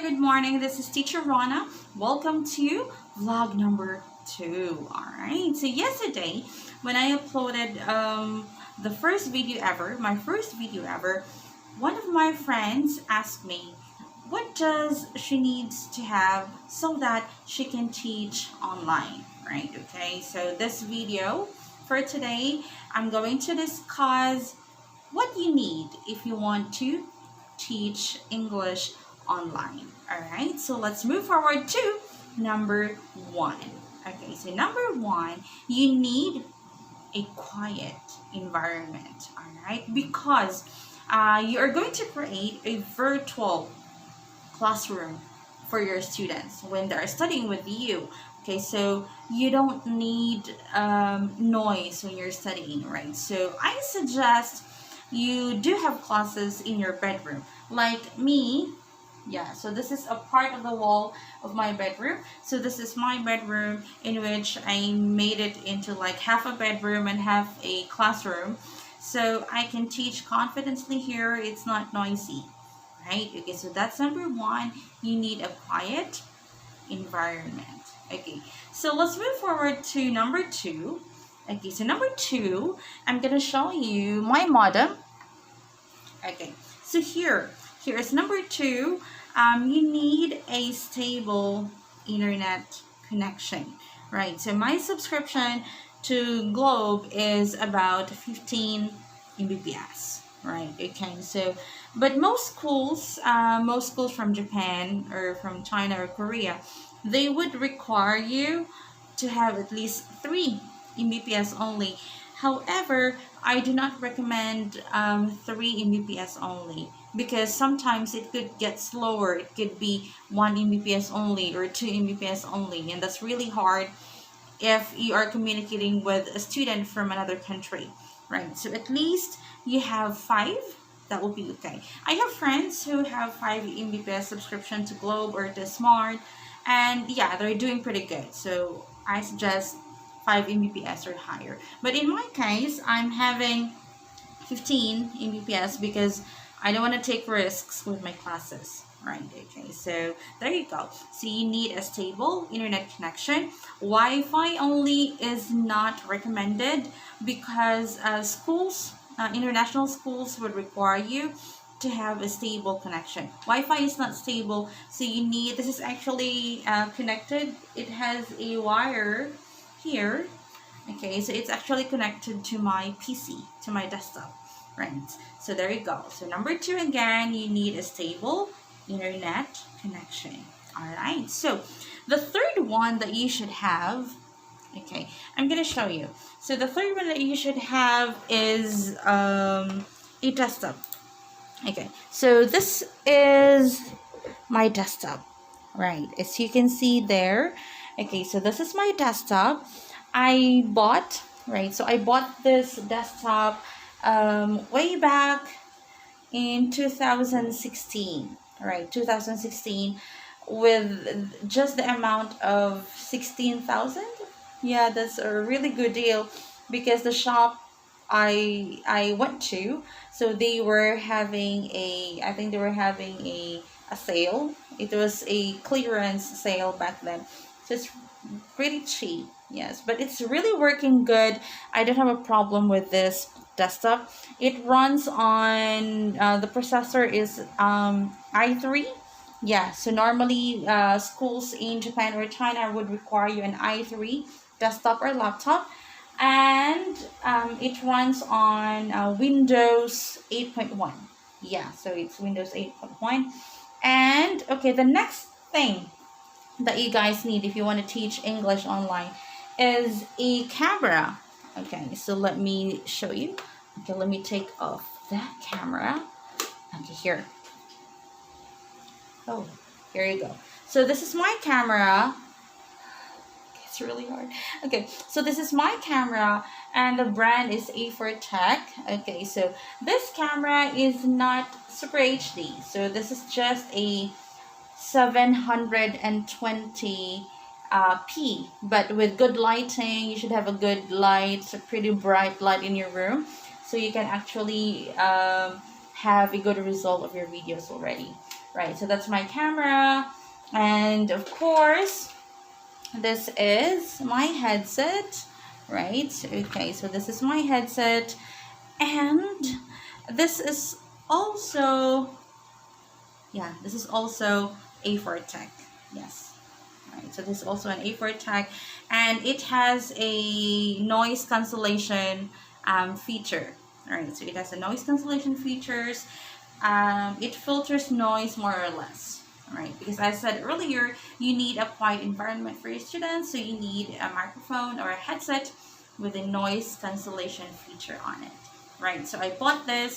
Good morning, this is Teacher Rana. Welcome to vlog number 2. Alright, so yesterday when I uploaded the first video ever, my first video ever, one of my friends asked me what does she needs to have so that she can teach online, right? Okay, so this video for today, I'm going to discuss what you need if you want to teach English online. All right, so let's move forward to number 1. Okay, so number 1, you need a quiet environment. All right, because you are going to create a virtual classroom for your students when they're studying with you. Okay, so you don't need noise when you're studying, right? So I suggest you do have classes in your bedroom. Like me, yeah, so this is a part of the wall of my bedroom. So this is my bedroom in which I made it into like half a bedroom and half a classroom. So I can teach confidently here. It's not noisy, right? Okay, so that's number 1. You need a quiet environment. Okay, so let's move forward to number 2. Okay, so number 2, I'm gonna show you my modem. Okay, so here's number 2. You need a stable internet connection, right? So my subscription to Globe is about 15 Mbps, right? Okay, so but most schools from Japan or from China or Korea, they would require you to have at least 3 Mbps only. However, I do not recommend 3 Mbps only because sometimes it could get slower. It could be 1 Mbps only or 2 Mbps only, and that's really hard if you are communicating with a student from another country, right? So at least you have 5. That will be okay. I have friends who have 5 Mbps subscription to Globe or to Smart, and yeah, they're doing pretty good. So I suggest 5 Mbps or higher. But in my case, I'm having 15 Mbps because I don't want to take risks with my classes. Right, okay, so there you go. So you need a stable internet connection. Wi-Fi only is not recommended because international schools would require you to have a stable connection. Wi-Fi is not stable, so you need, this is actually connected. It has a wire here. Okay, so it's actually connected to my PC, to my desktop, right? So there you go. So number 2, again, you need a stable internet connection. All right, so the third one that you should have, okay, I'm gonna show you. So the third one that you should have is a desktop. Okay, so this is my desktop, right? As you can see there. Okay, so this is my desktop. I bought this desktop way back in 2016, right? 2016, with just the amount of 16,000. Yeah, that's a really good deal because the shop I went to, so they were having I think they were having a sale. It was a clearance sale back then, so it's pretty cheap. Yes, but it's really working good. I don't have a problem with this desktop. It runs on the processor is i3. Yeah, so normally schools in Japan or China would require you an i3 desktop or laptop, and it runs on Windows 8.1. Yeah, so it's Windows 8.1. And okay, the next thing that you guys need if you want to teach English online is a camera. Okay, so let me show you. Okay, let me take off that camera. Okay, here. Oh, here you go. So this is my camera. It's really hard. Okay, so this is my camera and the brand is A4 Tech. Okay, so this camera is not Super HD. So this is just a 720 p, but with good lighting. You should have a good light, a pretty bright light in your room, so you can actually have a good result of your videos already, right? So that's my camera. And of course, this is my headset, right? Okay, so this is my headset. And this is also, yeah, this is also A4 Tech. Yes. Right, so this is also an A4 Tech, and it has a noise cancellation feature. All right, so it has a noise cancellation features. It filters noise more or less. All right, because I said earlier, you need a quiet environment for your students, so you need a microphone or a headset with a noise cancellation feature on it. Right, so I bought this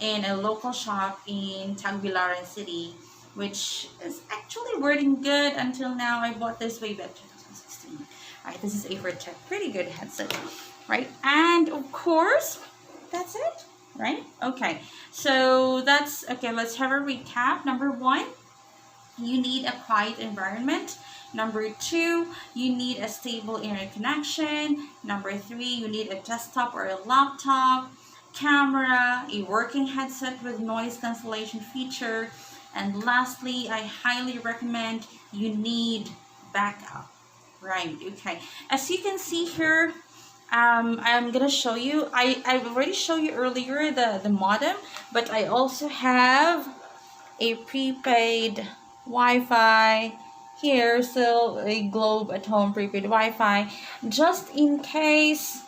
in a local shop in Tagbilaran City, which is actually working good until now. I bought this way back 2016. Alright, this is A4 Tech. Pretty good headset. Right? And of course, that's it. Right? Okay. So that's okay. Let's have a recap. Number 1, you need a quiet environment. Number 2, you need a stable internet connection. Number 3, you need a desktop or a laptop, camera, a working headset with noise cancellation feature. And lastly, I highly recommend you need backup. Right, okay. As you can see here, I'm gonna show you, I've already showed you earlier the modem, but I also have a prepaid Wi-Fi here, so a Globe at Home prepaid Wi-Fi, just in case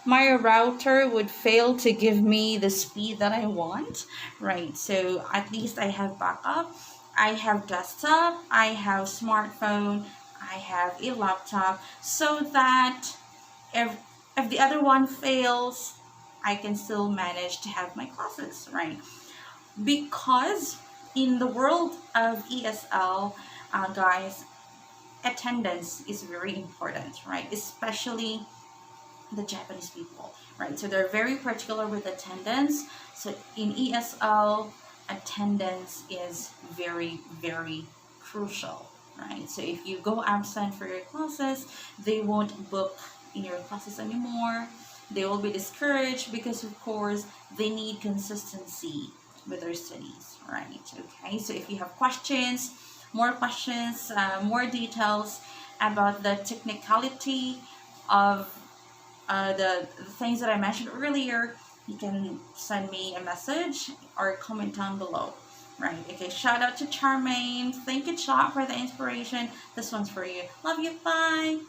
my router would fail to give me the speed that I want. Right, so at least I have backup. I have desktop, I have smartphone, I have a laptop, so that if the other one fails, I can still manage to have my classes, right? Because in the world of ESL, guys, attendance is very important, right? Especially the Japanese people, right? So they're very particular with attendance. So in ESL, attendance is very, very crucial, right? So if you go absent for your classes, they won't book in your classes anymore. They will be discouraged because, of course, they need consistency with their studies, right? Okay, so if you have questions, more details about the technicality of the things that I mentioned earlier, you can send me a message or comment down below. Right, okay, shout out to Charmaine. Thank you, Chat, for the inspiration. This one's for you. Love you, bye.